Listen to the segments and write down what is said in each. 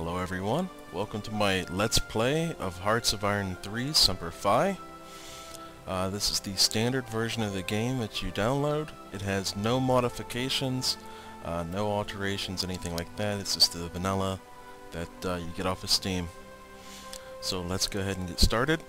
Hello everyone, welcome to my Let's Play of Hearts of Iron 3 Semper Fi. This is the standard version of the game that you download. It has no modifications, no alterations, anything like that. It's just the vanilla that you get off of Steam. So let's go ahead and get started.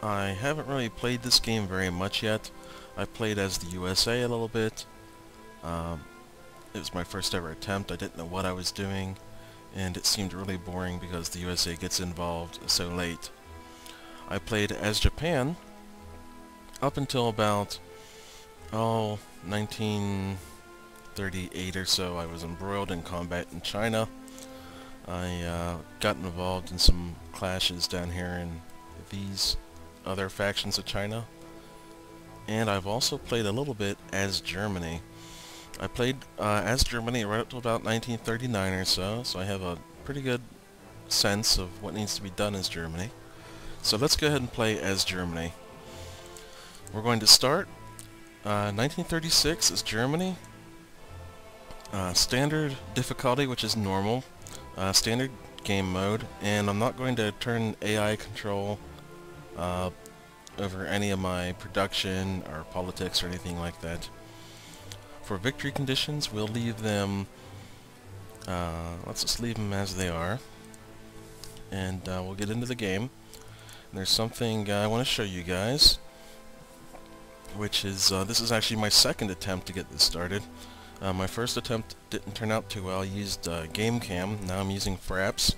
I haven't really played this game very much yet. I played as the USA a little bit. It was my first ever attempt. I didn't know what I was doing, and it seemed really boring because the USA gets involved so late. I played as Japan up until about 1938 or so. I was embroiled in combat in China. I got involved in some clashes down here in these other factions of China, and I've also played a little bit as Germany. I played as Germany right up to about 1939 or so, so I have a pretty good sense of what needs to be done as Germany. So let's go ahead and play as Germany. We're going to start 1936 is Germany. Standard difficulty, which is normal. Standard game mode, and I'm not going to turn AI control over any of my production or politics or anything like that. For victory conditions, we'll leave them, let's just leave them as they are, and we'll get into the game. And there's something I want to show you guys, which is, this is actually my second attempt to get this started. My first attempt didn't turn out too well. I used GameCam, now I'm using Fraps,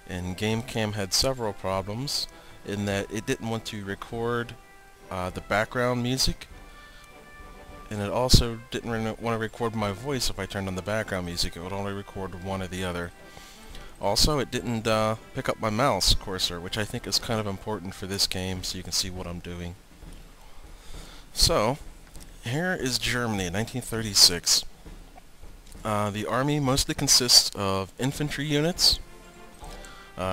and GameCam had several problems in that it didn't want to record the background music, and it also didn't want to record my voice. If I turned on the background music, it would only record one or the other. Also, it didn't pick up my mouse cursor, which I think is kind of important for this game so you can see what I'm doing. So, here is Germany in 1936. The army mostly consists of infantry units,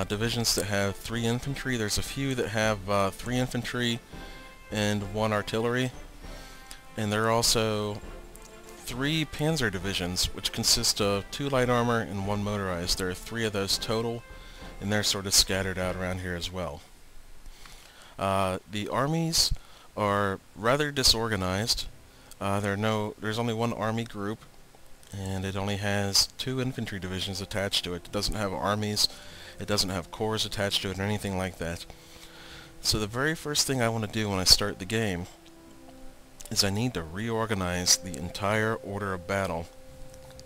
divisions that have 3 infantry. There's a few that have 3 infantry and 1 artillery. And there are also 3 panzer divisions, which consist of 2 light armor and 1 motorized. There are 3 of those total, and they're sort of scattered out around here as well. The armies are rather disorganized. There's only 1 army group, and it only has 2 infantry divisions attached to it. It doesn't have armies, it doesn't have corps attached to it or anything like that. So the very first thing I want to do when I start the game is I need to reorganize the entire order of battle.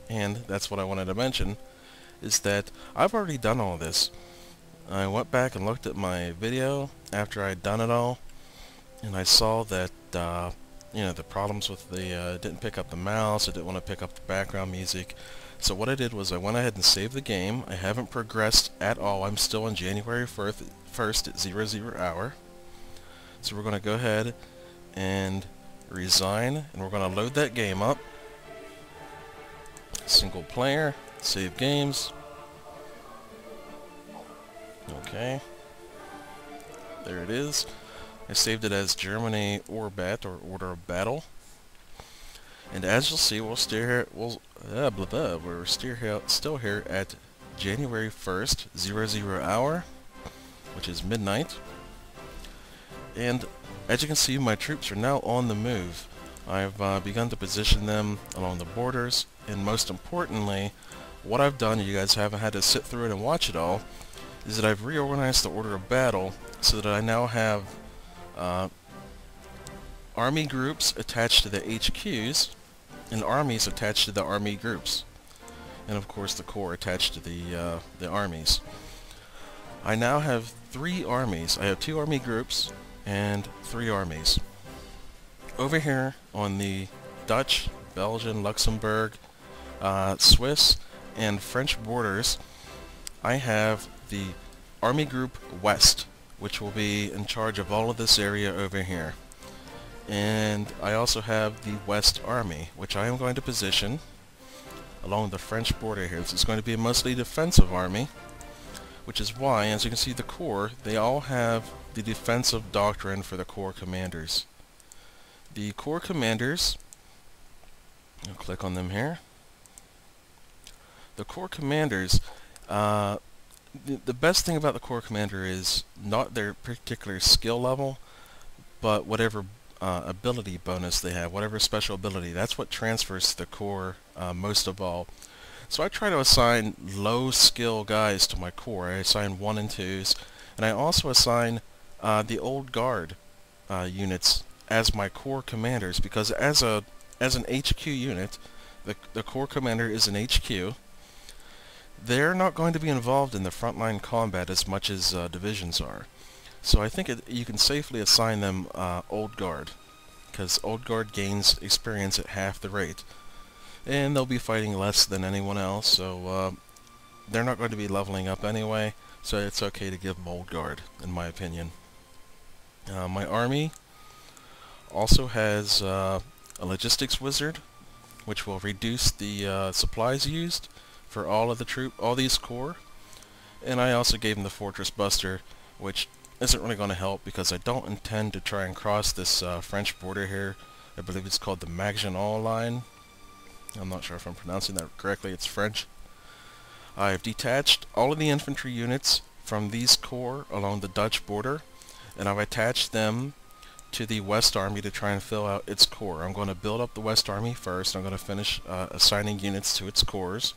And that's what I wanted to mention, is that I've already done all this. I went back and looked at my video after I'd done it all, and I saw that you know, the problems with the didn't pick up the mouse, it didn't want to pick up the background music. So what I did was I went ahead and saved the game. I haven't progressed at all. I'm still on January 1st at 00 hour. So we're going to go ahead and resign, and we're going to load that game up. Single player, save games. Okay, there it is. I saved it as Germany Orbat, or Order of Battle. And as you'll see, we're still here. We're still here at January 1st, 00 hour, which is midnight. And as you can see, my troops are now on the move. I've begun to position them along the borders, and most importantly, what I've done, you guys haven't had to sit through it and watch it all, is that I've reorganized the order of battle so that I now have army groups attached to the HQs, and armies attached to the army groups, and of course the corps attached to the armies. I now have 3 armies. I have 2 army groups and 3 armies. Over here on the Dutch, Belgian, Luxembourg, Swiss, and French borders, I have the Army Group West, which will be in charge of all of this area over here. And I also have the West Army, which I am going to position along the French border here. This is going to be a mostly defensive army, which is why, as you can see, the Corps, they all have the defensive doctrine for the Corps commanders. The Corps commanders, I'll click on them here. The Corps commanders The best thing about the Corps Commander is not their particular skill level, but whatever ability bonus they have, whatever special ability, that's what transfers to the Corps most of all. So I try to assign low skill guys to my Corps. I assign 1 and 2s, and I also assign the Old Guard units as my Corps commanders, because as an HQ unit, the Corps Commander is an HQ. They're not going to be involved in the frontline combat as much as divisions are. So I think you can safely assign them Old Guard, because Old Guard gains experience at half the rate. And they'll be fighting less than anyone else, so they're not going to be leveling up anyway, so it's okay to give them Old Guard, in my opinion. My army also has a logistics wizard, which will reduce the supplies used for all these corps. And I also gave him the Fortress Buster, which isn't really going to help because I don't intend to try and cross this French border here. I believe it's called the Maginot Line. I'm not sure if I'm pronouncing that correctly. It's French. I've detached all of the infantry units from these corps along the Dutch border, and I've attached them to the West Army to try and fill out its corps. I'm going to build up the West Army first. I'm going to finish assigning units to its corps,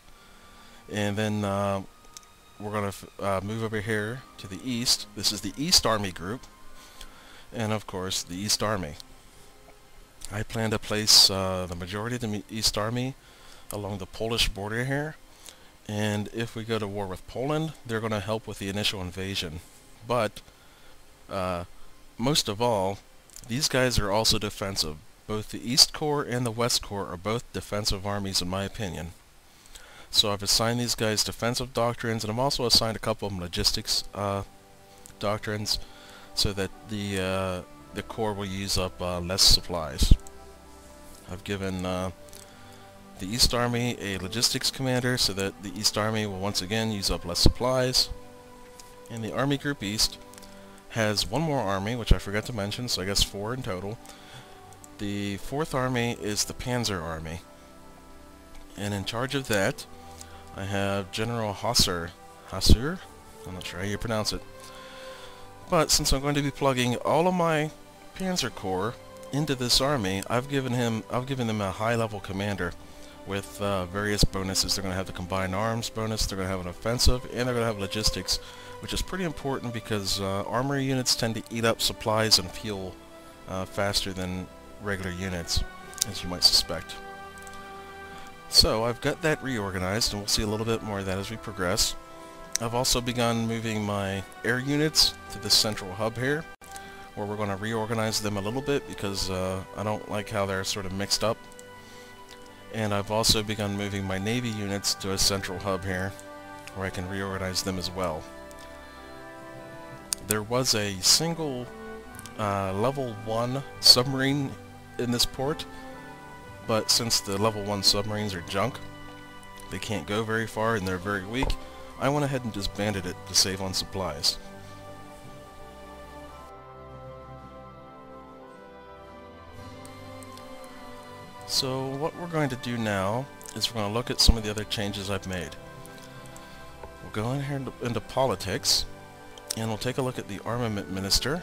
and then we're going to move over here to the east. This is the East Army group, and of course the East Army. I plan to place the majority of the East Army along the Polish border here, and if we go to war with Poland, they're going to help with the initial invasion. But most of all, these guys are also defensive. Both the East Corps and the West Corps are both defensive armies in my opinion. So I've assigned these guys defensive doctrines, and I've also assigned a couple of them logistics doctrines, so that the Corps will use up less supplies. I've given the East Army a logistics commander so that the East Army will once again use up less supplies. And the Army Group East has one more army, which I forgot to mention, so I guess 4 in total. The 4th Army is the Panzer Army. And in charge of that, I have General Hassur. Hassur? I'm not sure how you pronounce it. But since I'm going to be plugging all of my Panzer Corps into this army, I've given them a high-level commander with various bonuses. They're going to have the combined arms bonus, they're going to have an offensive, and they're going to have logistics, which is pretty important because armory units tend to eat up supplies and fuel faster than regular units, as you might suspect. So I've got that reorganized, and we'll see a little bit more of that as we progress. I've also begun moving my air units to the central hub here, where we're going to reorganize them a little bit because I don't like how they're sort of mixed up. And I've also begun moving my Navy units to a central hub here, where I can reorganize them as well. There was a single level 1 submarine in this port, but since the level 1 submarines are junk, they can't go very far and they're very weak, I went ahead and disbanded it to save on supplies. So what we're going to do now is we're going to look at some of the other changes I've made. We'll go in here into politics, and we'll take a look at the armament minister,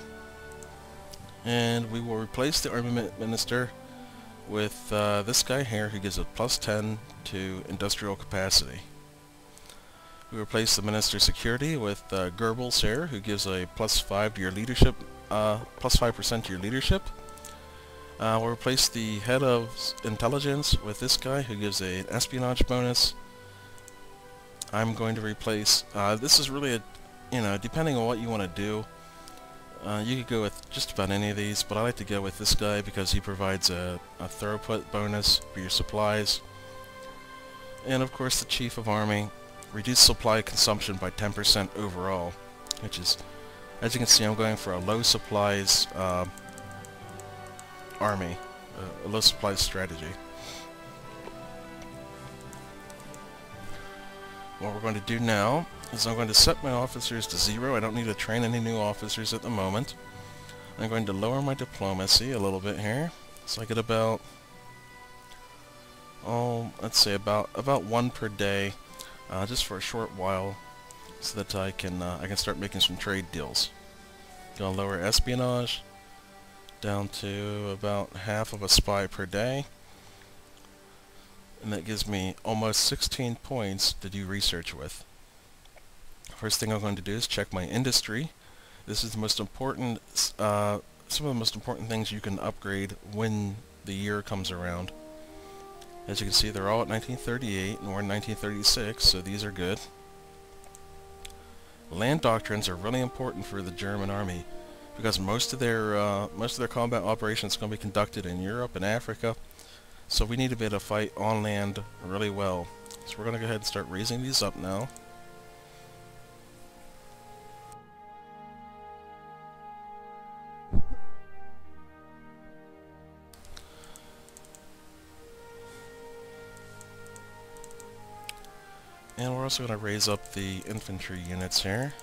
and we will replace the armament minister with this guy here who gives a +10 to industrial capacity. We replace the Minister of Security with Goebbels here, who gives a +5 to your leadership, +5% to your leadership. We'll replace the Head of Intelligence with this guy, who gives an espionage bonus. I'm going to replace, this is really depending on what you want to do, you could go with just about any of these, but I like to go with this guy because he provides a throughput bonus for your supplies. And of course the Chief of Army, reduce supply consumption by 10% overall, which is, as you can see, I'm going for a low supplies army, a low supplies strategy. What we're going to do now is I'm going to set my officers to 0. I don't need to train any new officers at the moment. I'm going to lower my diplomacy a little bit here, so I get about, let's say about 1 per day, just for a short while. so that I can start making some trade deals. Gonna lower espionage down to about half of a spy per day, and that gives me almost 16 points to do research with. First thing I'm going to do is check my industry. This is the most important, some of the most important things you can upgrade when the year comes around. As you can see, they're all at 1938 and we're in 1936, so these are good. Land doctrines are really important for the German army because most of their combat operations are going to be conducted in Europe and Africa, so we need to be able to fight on land really well. So we're going to go ahead and start raising these up now. And we're also going to raise up the infantry units here.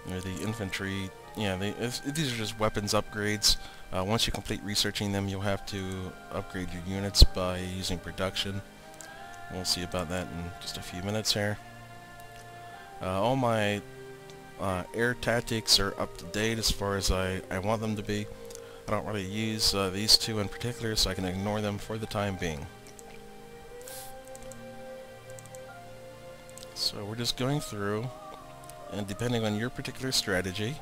The infantry, yeah, these are just weapons upgrades. Once you complete researching them, you'll have to upgrade your units by using production. We'll see about that in just a few minutes here. All my air tactics are up to date as far as I want them to be. I don't really use these two in particular, so I can ignore them for the time being. So we're just going through, and depending on your particular strategy,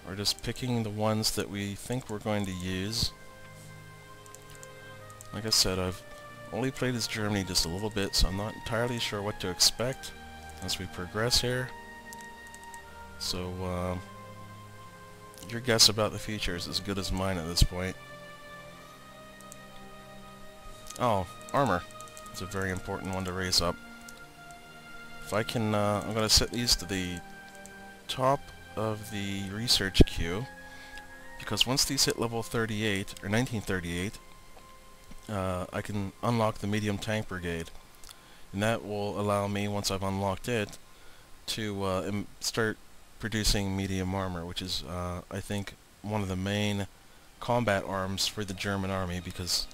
we're just picking the ones that we think we're going to use. Like I said, I've only played as Germany just a little bit, so I'm not entirely sure what to expect as we progress here. So your guess about the future is as good as mine at this point. Oh, armor. It's a very important one to raise up. If I can, I'm going to set these to the top of the research queue, because once these hit level 38, or 1938, I can unlock the medium tank brigade. And that will allow me, once I've unlocked it, to start producing medium armor, which is, I think, one of the main combat arms for the German army, because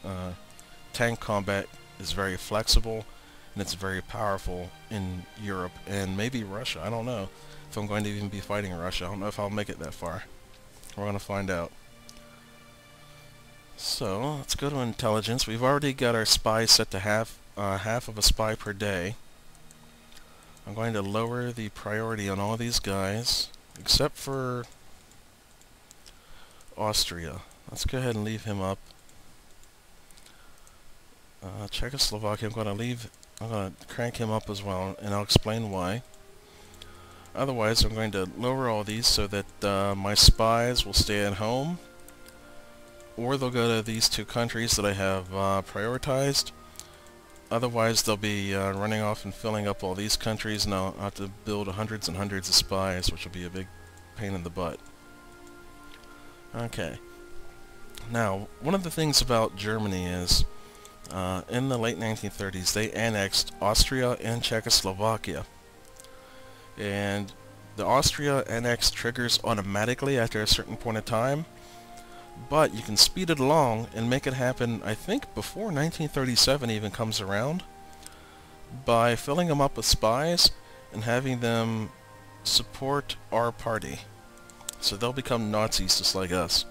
tank combat is very flexible, and it's very powerful in Europe, and maybe Russia. I don't know if I'm going to even be fighting Russia. I don't know if I'll make it that far. We're going to find out. So, let's go to intelligence. We've already got our spies set to half of a spy per day. I'm going to lower the priority on all these guys, except for Austria. Let's go ahead and leave him up. Czechoslovakia, I'm going to crank him up as well, and I'll explain why. Otherwise, I'm going to lower all these so that my spies will stay at home, or they'll go to these two countries that I have prioritized. Otherwise, they'll be running off and filling up all these countries, and I'll have to build hundreds and hundreds of spies, which will be a big pain in the butt. Okay. Now, one of the things about Germany is, in the late 1930s, they annexed Austria and Czechoslovakia. And the Austria annex triggers automatically after a certain point of time, but you can speed it along and make it happen, I think, before 1937 even comes around, by filling them up with spies and having them support our party. So they'll become Nazis just like us.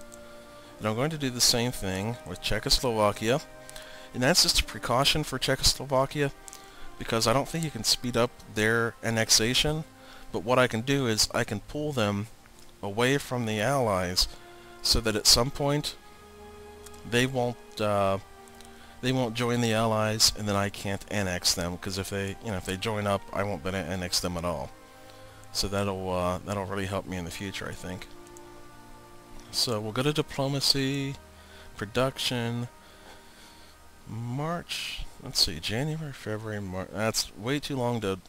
And I'm going to do the same thing with Czechoslovakia. And that's just a precaution for Czechoslovakia, because I don't think you can speed up their annexation, but what I can do is I can pull them away from the Allies so that at some point they won't join the Allies, and then I can't annex them, because if they join up, I won't be able to annex them at all. So that'll really help me in the future, I think. So we'll go to diplomacy, production, March, let's see, January, February, March. That's way too long to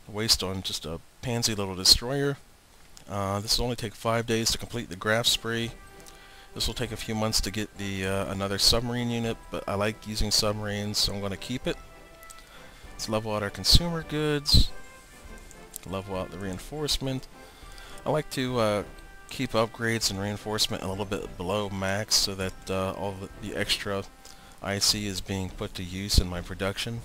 waste on just a pansy little destroyer. This will only take 5 days to complete the graph spree. This will take a few months to get the another submarine unit, but I like using submarines, so I'm going to keep it. Let's level out our consumer goods, level out the reinforcement. I like to keep upgrades and reinforcement a little bit below max, so that all the extra IC is being put to use in my production.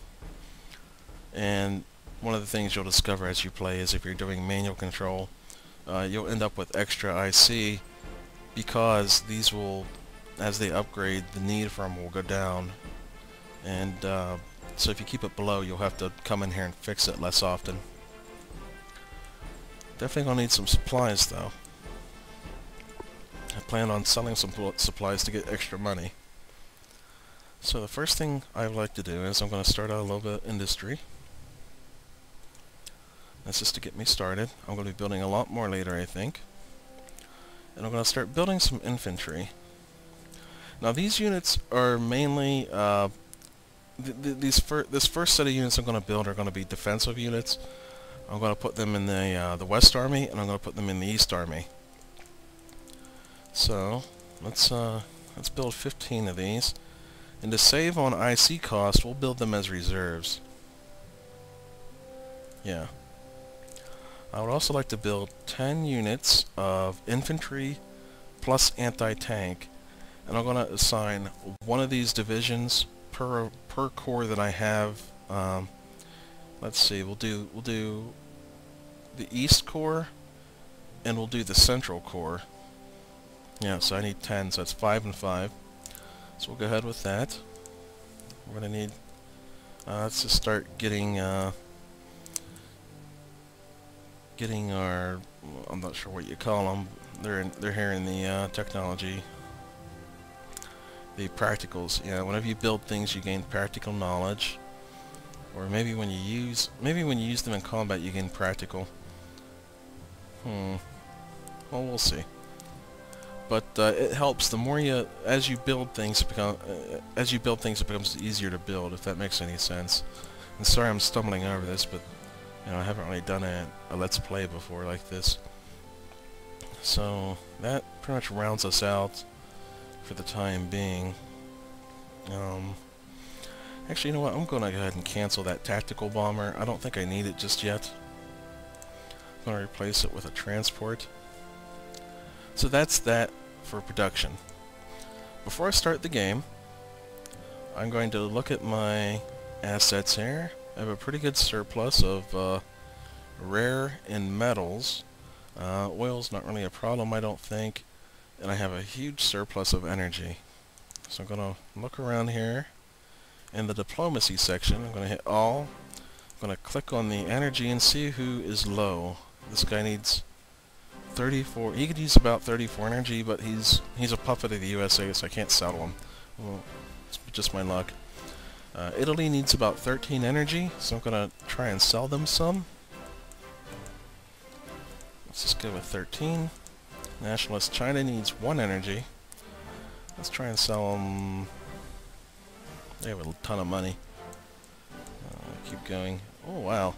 And one of the things you'll discover as you play is if you're doing manual control, you'll end up with extra IC because these will, as they upgrade, the need for them will go down. And so if you keep it below, you'll have to come in here and fix it less often. Definitely gonna need some supplies though. I plan on selling some supplies to get extra money. So the first thing I would like to do is I'm going to start out a little bit of industry. That's just to get me started. I'm going to be building a lot more later, I think. And I'm going to start building some infantry. Now these units are mainly, this first set of units I'm going to build are going to be defensive units. I'm going to put them in the West Army, and I'm going to put them in the East Army. So let's build 15 of these. And to save on IC cost, we'll build them as reserves. Yeah. I would also like to build 10 units of infantry plus anti-tank. And I'm going to assign one of these divisions per corps that I have. Let's see, we'll do the East Corps, and we'll do the Central Corps. Yeah, so I need 10, so that's 5 and 5. So we'll go ahead with that. We're going to need, let's just start getting our, I'm not sure what you call them. They're here in the technology, the practicals. Yeah, whenever you build things, you gain practical knowledge, or maybe when you use them in combat, you gain practical. Well, we'll see. But it helps. The more as you build things, it becomes easier to build. If that makes any sense. And sorry, I'm stumbling over this, but I haven't really done a Let's Play before like this. So that pretty much rounds us out for the time being. Actually, you know what? I'm going to go ahead and cancel that tactical bomber. I don't think I need it just yet. I'm going to replace it with a transport. So that's that for production. Before I start the game, I'm going to look at my assets here. I have a pretty good surplus of rare and metals. Oil's not really a problem, I don't think. And I have a huge surplus of energy. So I'm going to look around here. In the diplomacy section, I'm going to hit all. I'm going to click on the energy and see who is low. This guy needs 34. He could use about 34 energy, but he's a puppet of the USA, so I can't settle him. Well, it's just my luck. Italy needs about 13 energy, so I'm going to try and sell them some. Let's just go with 13. Nationalist China needs 1 energy. Let's try and sell them. They have a ton of money. Keep going. Oh wow.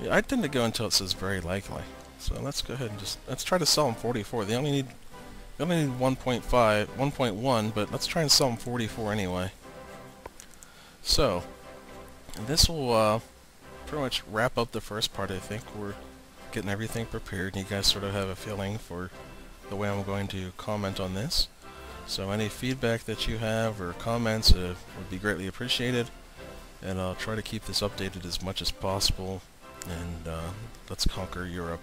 Yeah, I tend to go until it says very likely. So let's go ahead and let's try to sell them 44. They only need 1.5, 1.1, but let's try and sell them 44 anyway. So this will pretty much wrap up the first part. I think we're getting everything prepared, and you guys sort of have a feeling for the way I'm going to comment on this. So any feedback that you have or comments would be greatly appreciated, and I'll try to keep this updated as much as possible, and let's conquer Europe.